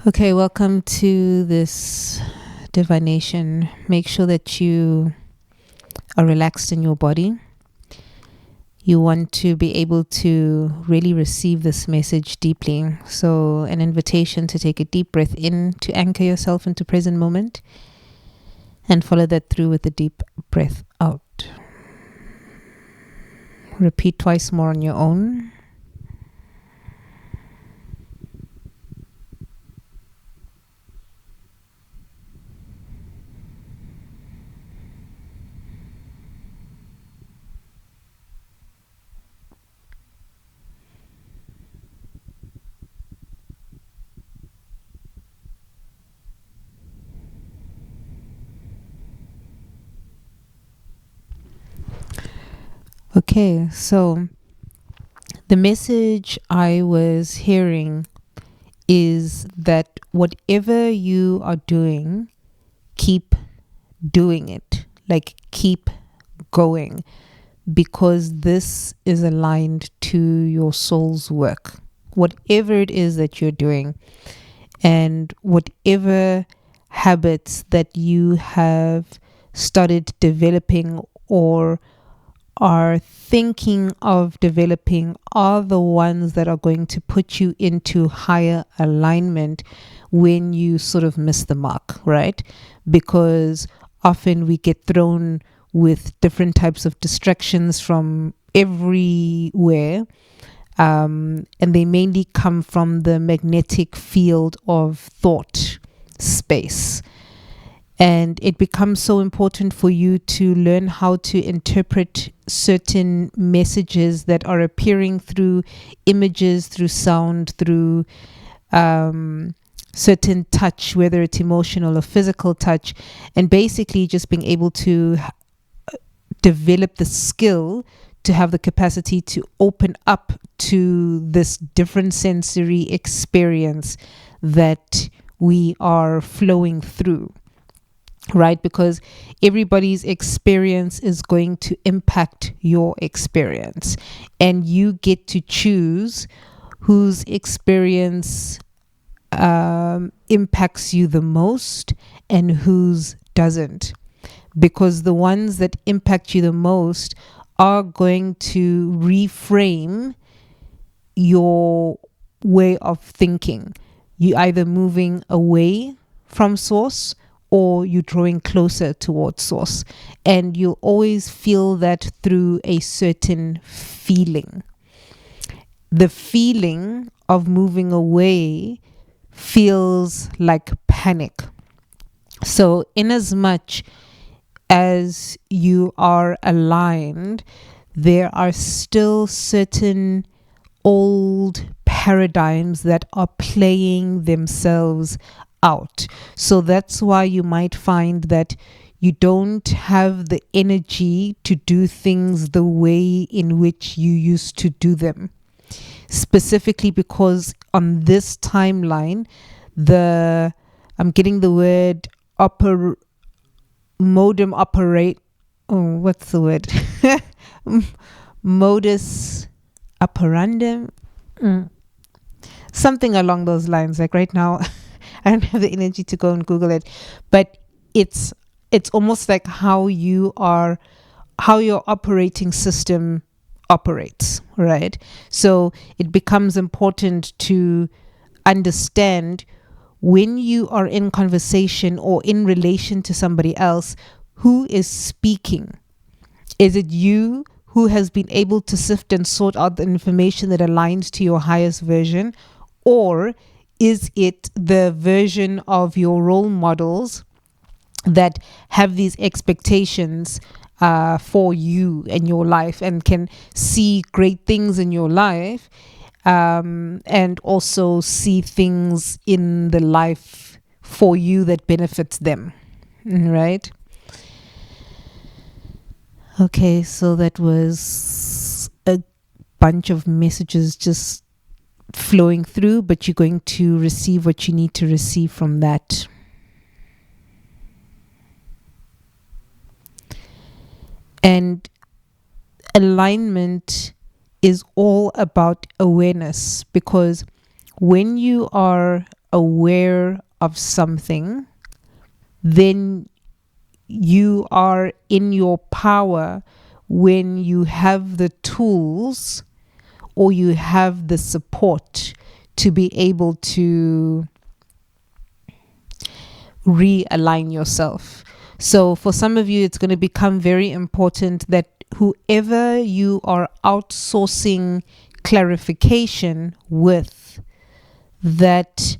Okay, welcome to this divination. Make sure that you are relaxed in your body. You want to be able to really receive this message deeply. So, an invitation to take a deep breath in to anchor yourself into present moment and follow that through with a deep breath out. Repeat twice more on your own. Okay, so the message I was hearing is that whatever you are doing, keep doing it. Like, keep going, because this is aligned to your soul's work. Whatever it is that you're doing, and whatever habits that you have started developing or are thinking of developing are the ones that are going to put you into higher alignment when you sort of miss the mark, right? Because often we get thrown with different types of distractions from everywhere. And they mainly come from the magnetic field of thought space. And it becomes so important for you to learn how to interpret certain messages that are appearing through images, through sound, through certain touch, whether it's emotional or physical touch, and basically just being able to develop the skill to have the capacity to open up to this different sensory experience that we are flowing through, right? Because everybody's experience is going to impact your experience, and you get to choose whose experience impacts you the most and whose doesn't. Because the ones that impact you the most are going to reframe your way of thinking. You either moving away from source or you're drawing closer towards source. And you'll always feel that through a certain feeling. The feeling of moving away feels like panic. So, in as much as you are aligned, there are still certain old paradigms that are playing themselves out. So that's why you might find that you don't have the energy to do things the way in which you used to do them. Specifically because on this timeline, the I'm getting the word modem operate. Oh, what's the word? Modus operandum. Mm. Something along those lines. Like right now, I don't have the energy to go and Google it, but it's it's almost like how your operating system operates, right? So it becomes important to understand when you are in conversation or in relation to somebody else, who is speaking. Is it you who has been able to sift and sort out the information that aligns to your highest version? Or is it the version of your role models that have these expectations for you and your life and can see great things in your life, and also see things in the life for you that benefits them, right? Okay, so that was a bunch of messages just flowing through, but you're going to receive what you need to receive from that. And alignment is all about awareness, because when you are aware of something, then you are in your power when you have the tools or you have the support to be able to realign yourself. So for some of you, it's going to become very important that whoever you are outsourcing clarification with, that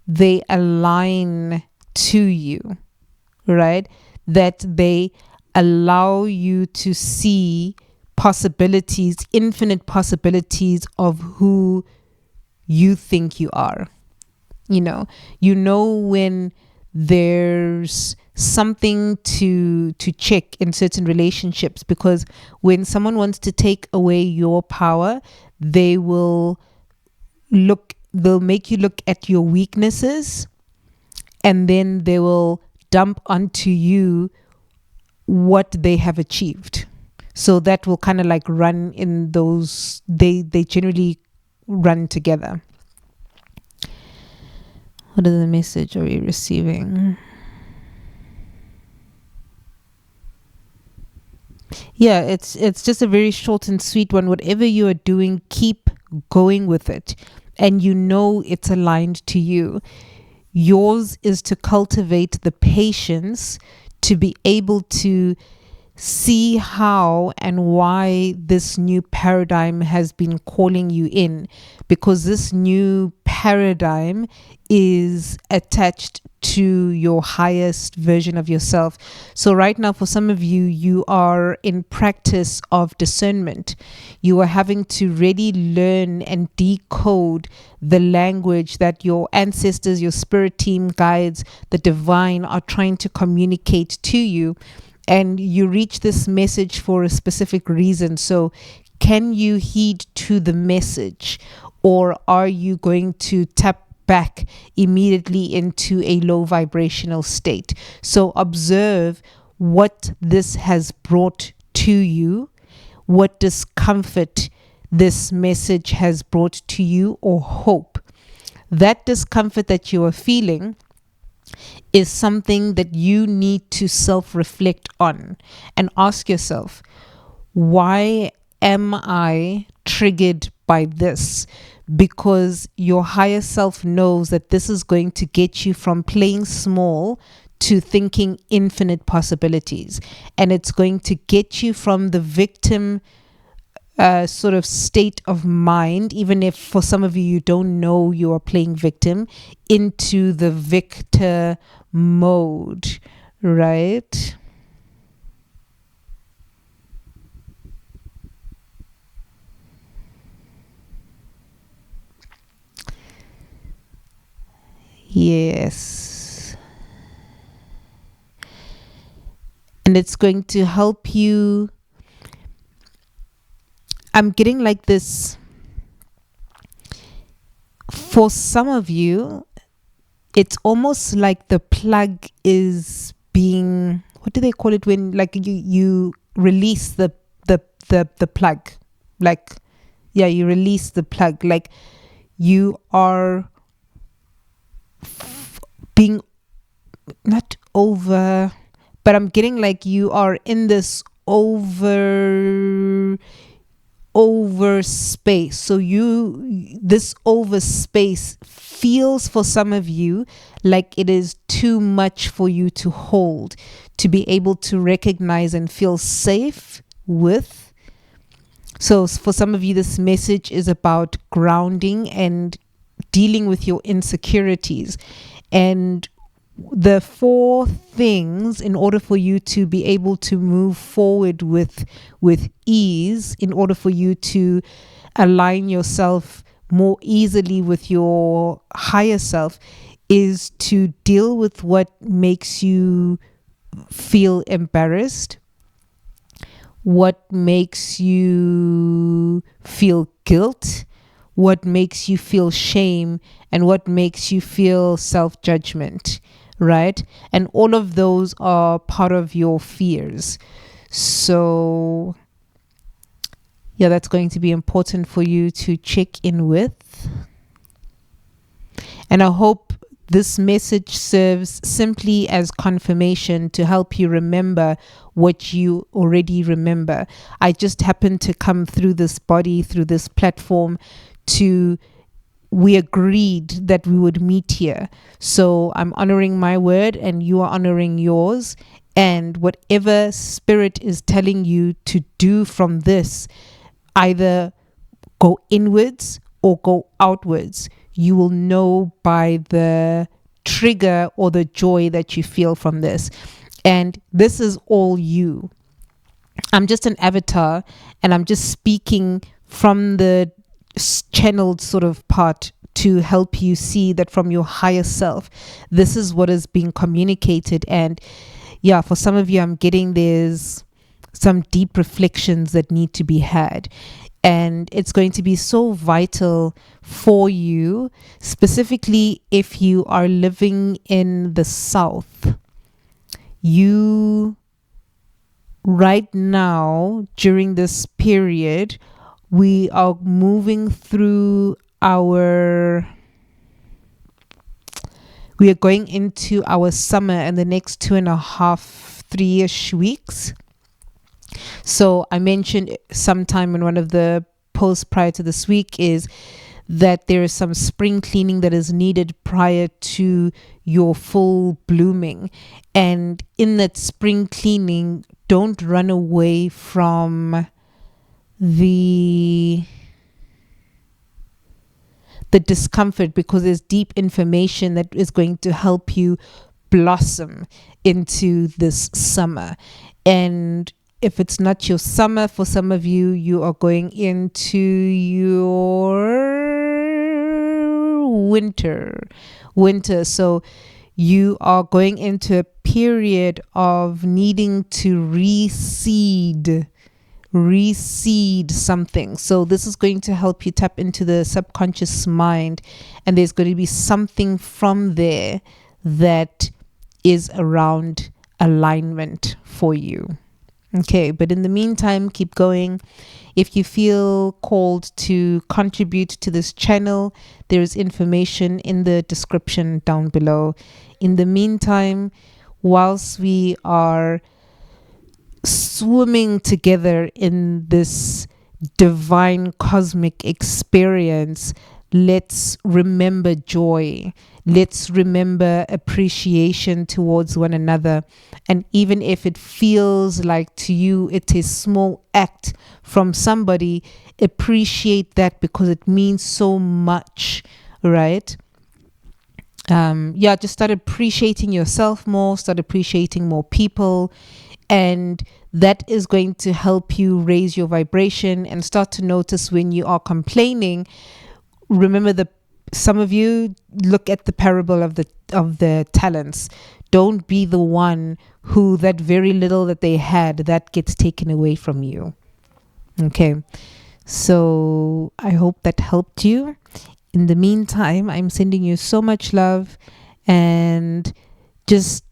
they align to you, right? That they allow you to see possibilities, infinite possibilities of who you think you are. You know when there's something to check in certain relationships, because when someone wants to take away your power, they'll make you look at your weaknesses, and then they will dump onto you what they have achieved. So that will kind of like run in those, they generally run together. What is the message are we receiving? Yeah, it's just a very short and sweet one. Whatever you are doing, keep going with it. And you know it's aligned to you. Yours is to cultivate the patience to be able to see how and why this new paradigm has been calling you in, because this new paradigm is attached to your highest version of yourself. So right now, for some of you, you are in practice of discernment. You are having to really learn and decode the language that your ancestors, your spirit team, guides, the divine are trying to communicate to you. And you reach this message for a specific reason. So can you heed to the message, or are you going to tap back immediately into a low vibrational state? So observe what this has brought to you, what discomfort this message has brought to you, or hope. That discomfort that you are feeling is something that you need to self-reflect on and ask yourself, why am I triggered by this? Because your higher self knows that this is going to get you from playing small to thinking infinite possibilities. And it's going to get you from the victim sort of state of mind, even if for some of you, you don't know you are playing victim, into the victor mode, right? Yes. And it's going to help you. I'm getting like this. For some of you, it's almost like the plug is being, what do they call it when like you release the plug? Like, yeah, you release the plug. Like you are being not over, but I'm getting like you are in this over space. So this over space feels for some of you like it is too much for you to hold, to be able to recognize and feel safe with. So for some of you, this message is about grounding and dealing with your insecurities. And the 4 things in order for you to be able to move forward with ease, in order for you to align yourself more easily with your higher self, is to deal with what makes you feel embarrassed, what makes you feel guilt, what makes you feel shame, and what makes you feel self-judgment, right? And all of those are part of your fears. So yeah, that's going to be important for you to check in with. And I hope this message serves simply as confirmation to help you remember what you already remember. I just happened to come through this body, through this platform, we agreed that we would meet here. So I'm honoring my word and you are honoring yours. And whatever spirit is telling you to do from this, either go inwards or go outwards, you will know by the trigger or the joy that you feel from this. And this is all you. I'm just an avatar, and I'm just speaking from the channeled sort of part to help you see that from your higher self, this is what is being communicated. And yeah, for some of you, I'm getting there's some deep reflections that need to be had. And it's going to be so vital for you, specifically if you are living in the South. You, right now, during this period, we are moving through we are going into our summer in the next 2.5, 3-ish weeks. So I mentioned sometime in one of the posts prior to this week is that there is some spring cleaning that is needed prior to your full blooming. And in that spring cleaning, don't run away from the discomfort, because there's deep information that is going to help you blossom into this summer. And if it's not your summer, for some of you, you are going into your winter. So you are going into a period of needing to reseed something. So this is going to help you tap into the subconscious mind, and there's going to be something from there that is around alignment for you. Okay, but in the meantime, keep going. If you feel called to contribute to this channel, there is information in the description down below. In the meantime, whilst we are swimming together in this divine cosmic experience, let's remember joy. Let's remember appreciation towards one another. And even if it feels like to you it is a small act from somebody, appreciate that, because it means so much, right? Just start appreciating yourself more, start appreciating more people, and that is going to help you raise your vibration and start to notice when you are complaining. Remember, some of you look at the parable of the talents. Don't be the one who that very little that they had, that gets taken away from you. Okay, so I hope that helped you. In the meantime, I'm sending you so much love and just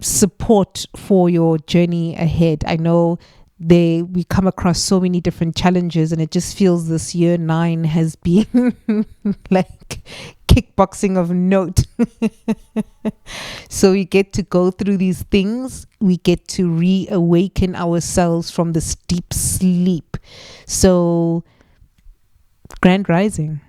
support for your journey ahead. I know we come across so many different challenges, and it just feels this year 9 has been like kickboxing of note. So we get to go through these things, we get to reawaken ourselves from this deep sleep. So grand rising.